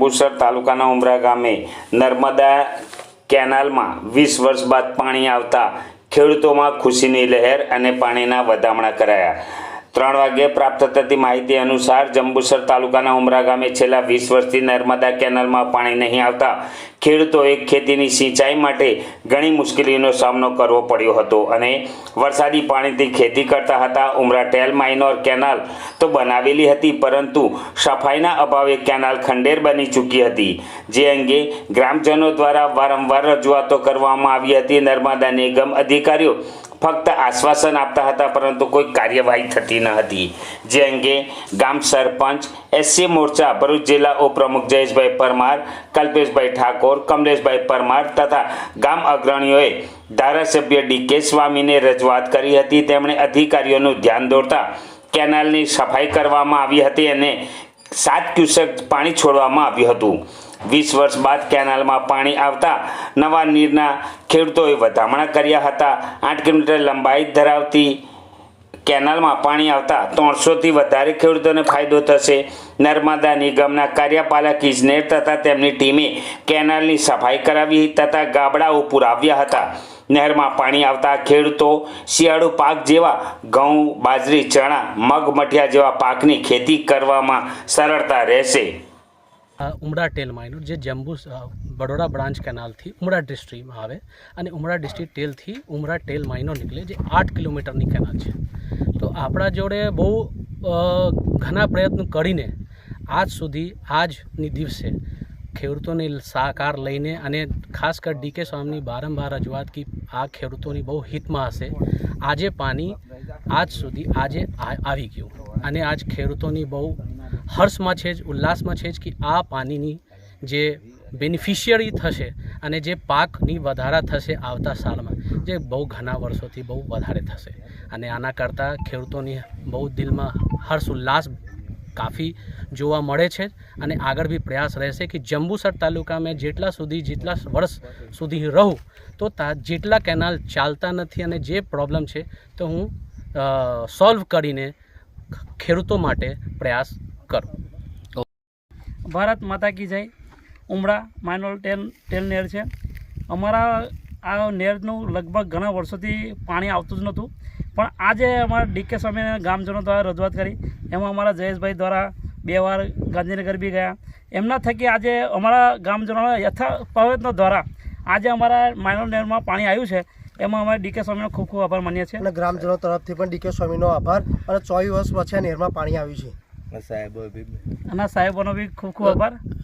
જંબુસર તાલુકાના ઉમરા ગામે નર્મદા કેનાલમાં 20 વર્ષ બાદ પાણી આવતા ખેડૂતોમાં ખુશીની લહેર અને પાણીના વધામણા કરાયા। 3 વાગ્યે પ્રાપ્ત થતી માહિતી અનુસાર જંબુસર તાલુકાના ઉમરા ગામે છેલ્લા 20 વર્ષથી નર્મદા કેનાલમાં પાણી નહીં આવતા ખેડૂતોએ ખેતીની સિંચાઈ માટે ઘણી મુશ્કેલીનો સામનો કરવો પડ્યો હતો અને વરસાદી પાણીથી ખેતી કરતા હતા। ઉમરા ટેલ માઇનોર કેનાલ તો બનાવેલી હતી, પરંતુ સફાઈના અભાવે કેનાલ ખંડેર બની ચૂકી હતી, જે અંગે ગ્રામજનો દ્વારા વારંવાર રજૂઆતો કરવામાં આવી હતી। નર્મદા નિગમ અધિકારીઓ ફક્ત આશ્વાસન આપતા હતા, પરંતુ કોઈ કાર્યવાહી થતી ન હતી, જે અંગે ગામ સરપંચ, એસસી મોરચા ભરૂચ જિલ્લા ઉપપ્રમુખ જયેશભાઈ પરમાર, કલ્પેશભાઈ ઠાકોર, કમલેશભાઈ પરમાર તથા ગામ અગ્રણીઓએ ધારાસભ્ય ડીકે સ્વામીને રજૂઆત કરી હતી। તેમણે અધિકારીઓનું ધ્યાન દોરતા કેનાલની સફાઈ કરવામાં આવી હતી અને 7 ક્યુસેક પાણી છોડવામાં આવ્યું હતું। 20 વર્ષ બાદ કેનાલમાં પાણી આવતા નવા નીરના ખેડૂતોએ વધામણા કર્યા હતા। 8 કિલોમીટર લંબાઈ ધરાવતી કેનાલમાં પાણી આવતા 300થી વધારે ખેડૂતોને ફાયદો થશે। નર્મદા નિગમના કાર્યપાલક ઇજનેર તથા તેમની ટીમે કેનાલની સફાઈ કરાવી તથા ગાબડાઓ પુરાવ્યા હતા। નહેરમાં પાણી આવતા ખેડૂતો શિયાળુ પાક જેવા ઘઉં, બાજરી, ચણા, મગ, મઠિયા જેવા પાકની ખેતી કરવામાં સરળતા રહેશે। ઉમરા ટેલ માઇનોર જે બડોદરા બ્રાન્ચ કેનાલથી ઉમરા ડિસ્ટ્રિક્ટમાં આવે અને ઉમરા ડિસ્ટ્રિક્ટ ટેલથી ઉમરા ટેલ માઇનોર નીકળે, જે 8 કિલોમીટરની કેનાલ છે। તો આપણા જોડે બહુ ઘણા પ્રયત્નો કરીને આજની દિવસે ખેડૂતોની સહકાર લઈને અને ખાસ કરી ડીકે સ્વામીની વારંવાર રજૂઆત કે આ ખેડૂતોની બહુ હિતમાં હશે। આજે પાણી આજે આવી ગયું અને આજ ખેડૂતોની બહુ હર્ષમાં છે, ઉલ્લાસમાં છે કે આ પાણીની જે બેનિફિશિયરી થશે અને જે પાકની વધારા થશે આવતા સાલમાં, જે બહુ ઘણા વર્ષોથી બહુ વધારે થશે અને આના કરતાં ખેડૂતોની બહુ દિલમાં હર્ષ ઉલ્લાસ કાફી જોવા મળે છે અને આગળ બી પ્રયાસ રહેશે કે જંબુસર તાલુકામાં જેટલા વર્ષ સુધી રહું તો જેટલા કેનાલ ચાલતા નથી અને જે પ્રોબ્લેમ છે તો હું સોલ્વ કરીને ખેડૂતો માટે પ્રયાસ કરું। ભારત માતા કી જય। ઉમરા માઇનોર ટેલ નહેર છે અમારા। આ નહેરનું લગભગ ઘણા વર્ષોથી પાણી આવતું જ નહોતું, પણ આજે અમારા ડીકે સ્વામીના ગામજનો દ્વારા રજૂઆત કરી, એમાં અમારા જયેશભાઈ દ્વારા 2 વાર ગાંધીનગર બી ગયા। એમના થકી આજે અમારા ગામજનોના યથાપ્રયત્નો દ્વારા આજે અમારા માઇનોર નહેરમાં પાણી આવ્યું છે, એમાં અમે ડીકે સ્વામીનો ખૂબ ખૂબ આભાર માનીએ છીએ અને ગ્રામજનો તરફથી પણ ડીકે સ્વામીનો આભાર। અને 24 વર્ષ પછી નહેરમાં પાણી આવ્યું છે અને સાહેબોનો બી ખૂબ ખૂબ આભાર।